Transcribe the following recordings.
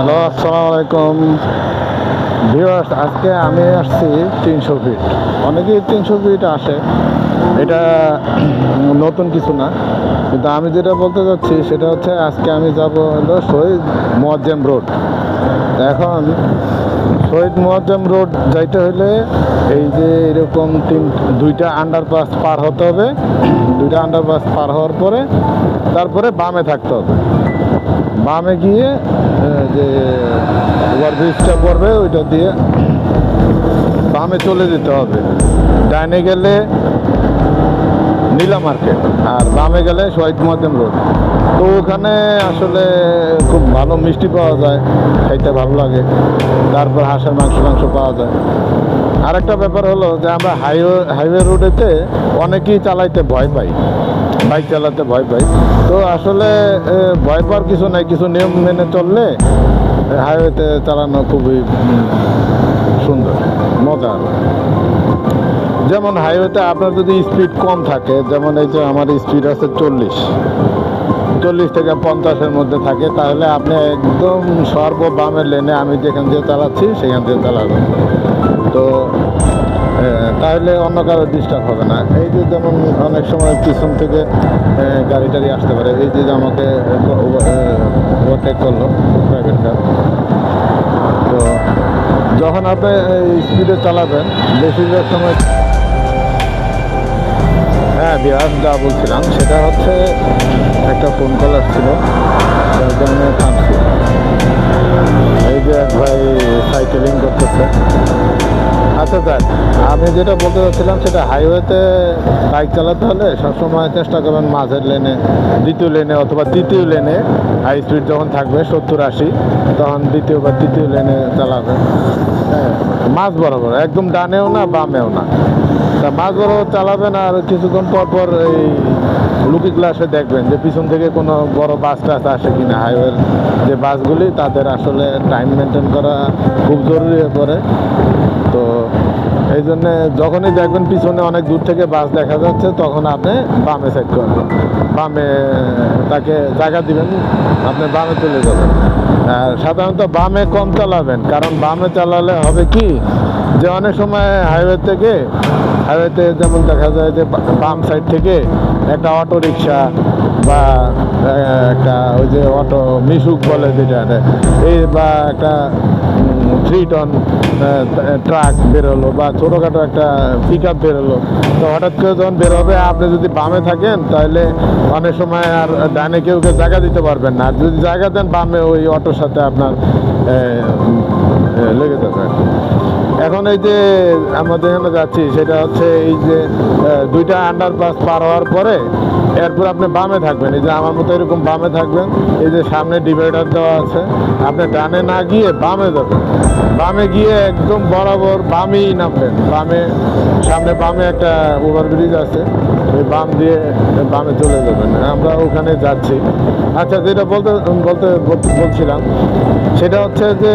Hello, আসসালামু আলাইকুম viewers. আজকে আমি আসছি 300 ফিট। অনেকেই 300 ফিট আসে, এটা নতুন কিছু না। কিন্তু আমি যেটা বলতে চাচ্ছি সেটা হচ্ছে আজকে আমি যাব হলো শহীদ মোয়াজ্জেম রোড। এখন শহীদ মোয়াজ্জেম রোড যাইতে হলে এই যে এরকম দুইটা আন্ডারপাস পার হতে হবে। দুইটা আন্ডারপাস পার হওয়ার পরে তারপরে বামে থাকতে হবে। বামে গিয়ে যে ওভারব্রিজটা পড়বে ওইটা দিয়ে বামে চলে যেতে হবে। ডাইনে গেলে নীলা মার্কেট আর বামে গেলে শহীদ মোয়াজ্জেম রোড। তো ওখানে আসলে খুব ভালো মিষ্টি পাওয়া যায়, খাইতে ভালো লাগে। তারপর হাঁসের মাংস পাওয়া যায়। আরেকটা ব্যাপার হলো যে আমরা হাইওয়ে রোডেতে অনেকেই চালাইতে ভয় পাই, বাইক চালাতে ভয় পাই। তো আসলে ভয় পাওয়ার কিছু নাই, কিছু নিয়ম মেনে চললে হাইওয়েতে চালানো খুবই সুন্দর, মজার। যেমন হাইওয়েতে আপনার যদি স্পিড কম থাকে, যেমন এই যে আমার স্পিড আছে 40 থেকে 50-এর মধ্যে থাকে, তাহলে আপনি একদম সর্ববামের লেনে আমি যেখান দিয়ে চালাচ্ছি সেখান দিয়ে চালাবেন। তো তাহলে অন্য কারো ডিস্টার্ব হবে না। এই যে যেমন অনেক সময় পিছন থেকে গাড়ি টাড়ি আসতে পারে, এই যে আমাকে ওভারটেক করলো প্রাইভেট কার। তো যখন আপনি স্পিডে চালাবেন বেশিরভাগ সময়, হ্যাঁ বিহার যা বলছিলাম সেটা হচ্ছে একটা ফোন কল আসছিল, তার জন্য থামছি। এই যে এক ভাই সাইকেলিং করতেছে। আচ্ছা স্যার, আমি যেটা বলতে চাচ্ছিলাম সেটা হাইওয়েতে বাইক চালাতে হলে সবসময় চেষ্টা করবেন মাঝের লেনে, দ্বিতীয় লেনে অথবা তৃতীয় লেনে। হাই স্পিড যখন থাকবে 70-80, তখন দ্বিতীয় বা তৃতীয় লেনে চালাবেন। হ্যাঁ, মাঝ বরাবর, একদম ডানেও না বামেও না। তা মাঝ বরাবর চালাবেন। আর কিছুক্ষণ পর এই লুকি গ্লাসে দেখবেন যে পিছন থেকে কোনো বড় বাস টাস আসে কিনা। হাইওয়ের যে বাসগুলি তাদের আসলে টাইম মেনটেন করা খুব জরুরি হয়ে পড়ে। তো এই জন্যে যখনই দেখবেন পিছনে অনেক দূর থেকে বাস দেখা যাচ্ছে, তখন আপনি বামে সাইড করবেন, বামে তাকে জায়গা দিবেন, আপনি বামে চলে যাবেন। আর সাধারণত বামে কম চালাবেন, কারণ বামে চালালে হবে কি যে অনেক সময় হাইওয়েতে যেমন দেখা যায় যে বাম সাইড থেকে একটা অটো রিক্সা বা একটা ওই যে অটো মিশুক বলে যেটা, এই বা একটা 3 টন ট্রাক বেরোলো বা ছোটোখাটো একটা পিক আপ বেরোলো। তো হঠাৎ করে যখন বেরোবে, আপনি যদি বামে থাকেন তাহলে অনেক সময় আর ডানে কেউ জায়গা দিতে পারবেন না। আর যদি জায়গা দেন বামে, ওই অটোর সাথে আপনার লেগে যাবে। এখন এই যে আমরা যেখানে যাচ্ছি সেটা হচ্ছে এই যে দুইটা আন্ডারপাস পার হওয়ার পরে এরপর আপনি বামে থাকবেন। এই যে আমার মতো এরকম বামে থাকবেন। এই যে সামনে ডিভাইডার দেওয়া আছে, আপনি ডানে না গিয়ে বামে যাবেন। বামে গিয়ে একদম বরাবর বামেই নামবেন। সামনে বামে একটা ওভারব্রিজ আছে, ওই বাম দিয়ে বামে চলে যাবেন। আমরা ওখানে যাচ্ছি। আচ্ছা, যেটা বলছিলাম সেটা হচ্ছে যে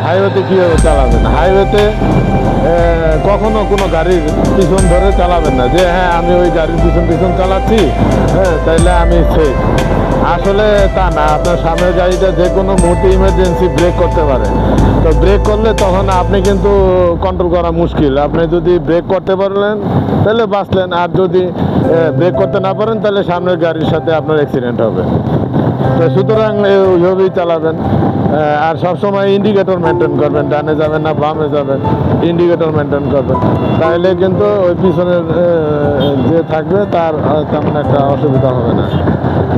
হাইওয়েতে কীভাবে চালাবেন। হাইওয়েতে কখনো কোনো গাড়ির পিছন ধরে চালাবেন না, যে হ্যাঁ আমি ওই গাড়ির পিছন চালাচ্ছি, হ্যাঁ তাইলে আমি সেফ। আসলে তা না। আপনার সামনের গাড়িটা যে কোনো মুহূর্তে ইমার্জেন্সি ব্রেক করতে পারে। তো ব্রেক করলে তখন আপনি কিন্তু কন্ট্রোল করা মুশকিল। আপনি যদি ব্রেক করতে পারলেন তাহলে বাঁচলেন, আর যদি ব্রেক করতে না পারেন তাহলে সামনের গাড়ির সাথে আপনার অ্যাক্সিডেন্ট হবে। তো সুতরাং ওইভাবেই চালাবেন। আর সবসময় ইন্ডিকেটর মেনটেন করবেন, ডানে যাবেন না বামে যাবেন, ইন্ডিকেটর মেনটেন করবেন। তাহলে কিন্তু ওই পিছনের যে থাকবে তার তেমন একটা অসুবিধা হবে না।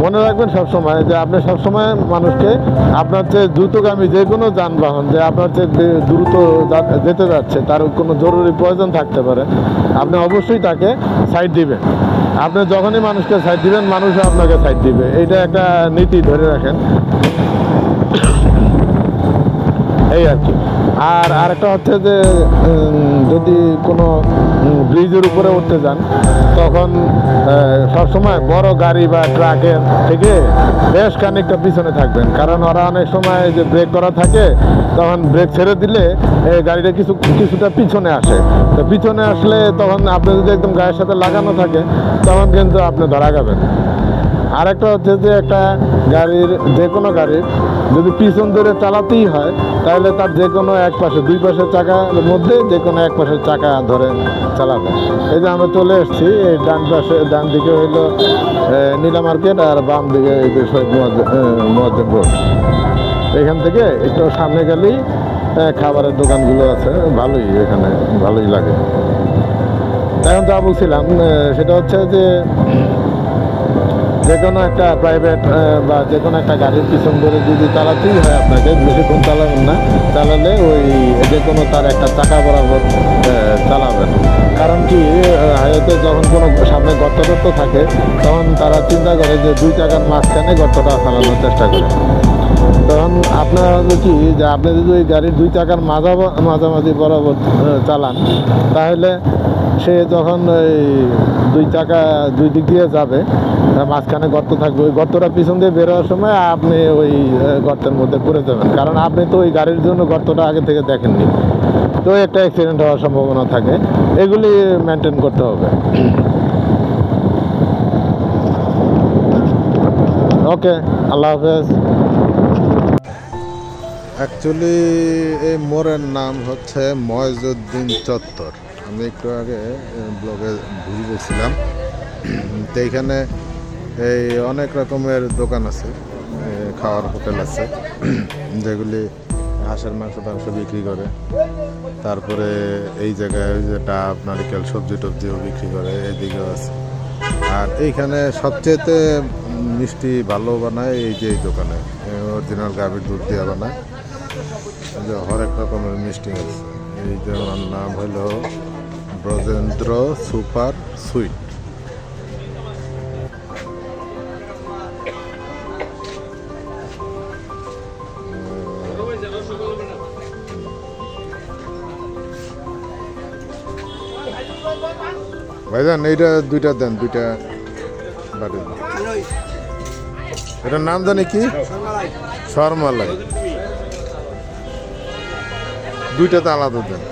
মনে রাখবেন সবসময় যে আপনি সবসময় মানুষকে আপনার চেয়ে দ্রুতগামী যে কোনো যানবাহন যে আপনার চেয়ে দ্রুত যেতে যাচ্ছে, তার কোনো জরুরি প্রয়োজন থাকতে পারে, আপনি অবশ্যই তাকে সাইড দিবেন। আপনি যখনই মানুষকে সাইড দিবেন, মানুষও আপনাকে সাইড দিবে। এইটা একটা নীতি, ধরে রাখেন। এই আর কি। আর আরেকটা হচ্ছে যে যদি কোনো ব্রিজের উপরে উঠতে যান, তখন সবসময় বড় গাড়ি বা ট্রাকের থেকে বেশ খানিকটা পিছনে থাকবেন। কারণ ওরা অনেক সময় যে ব্রেক করা থাকে, তখন ব্রেক ছেড়ে দিলে গাড়িটা কিছুটা পিছনে আসে। তো পিছনে আসলে তখন আপনি যদি একদম গায়ের সাথে লাগানো থাকে, তখন কিন্তু আপনি ধরা খাবেন। আরেকটা হচ্ছে যে একটা গাড়ির, যে কোনো গাড়ির যদি পিছন ধরে চালাতেই হয় তাহলে তার যে কোনো এক পাশে, দুই পাশের চাকার মধ্যে যে কোনো এক পাশের চাকা ধরে চালাবে। এই যে আমরা চলে এসেছি, এই ডান দিকে হইলো নীলা মার্কেট, আর বাম দিকে এই যে শহীদ মুয়াজ্জেম রোড। এখান থেকে একটু সামনে গেলেই খাবারের দোকানগুলো আছে, ভালোই, এখানে ভালোই লাগে। এখন যা বলছিলাম সেটা হচ্ছে যে কোনো একটা প্রাইভেট বা যে কোনো একটা গাড়ির পিছন ধরে যদি চালাতেই হয় আপনাকে, বেশিক্ষণ চালাবেন না, চালালে ওই যে কোনো তার একটা চাকা বরাবর চালাবেন। কারণ কি, হাইওয়েতে যখন কোনো সামনে গর্ত থাকে তখন তারা চিন্তা করে যে দুই চাকার মাঝখানে গর্তটা চালানোর চেষ্টা করে। তখন আপনার হবে কি, যে আপনি যদি ওই গাড়ির দুই চাকার মাঝামাঝি বরাবর চালান, তাহলে সে যখন ওই দুই চাকা দুই দিক দিয়ে যাবে, মাঝখানে গর্ত থাকবে, ওই গর্তটা পিছন দিয়ে বেরোয়ার সময় আপনি ওই গর্তের মধ্যে পড়ে যাবেন। কারণ আপনি তো ওই গাড়ির জন্য গর্তটা আগে থেকে দেখেননি, তো একটা অ্যাক্সিডেন্ট হওয়ার সম্ভাবনা থাকে। এগুলি মেনটেন করতে হবে। ওকে, আল্লাহ হাফেজ। অ্যাকচুয়ালি এই মোড়ের নাম হচ্ছে ময়জউদ্দিন চত্বর। আমি একটু আগে ব্লগে ভুল বলছিলাম। তো এইখানে এই অনেক রকমের দোকান আছে, খাওয়ার হোটেল আছে, যেগুলি হাঁসের মাংস টাংস বিক্রি করে। তারপরে এই জায়গায় যে ডাব নারিকেল সবজি টবজিও বিক্রি করে, এদিকেও আছে। আর এইখানে সবচেয়েতে মিষ্টি ভালো বানায় এই যে এই দোকানে, অরিজিনাল গাভীর দুধ দিয়ে বানায়, যে হরেক রকমের মিষ্টি আছে। এই যেমন নাম হলো ব্রজেন্দ্র সুপার সুইট। ভাইজান এইটা দুইটা দেন, দুইটা বাড়ি। এটার নাম জানি কি, শর্মালাই। দুইটাতে আলাদা দেন।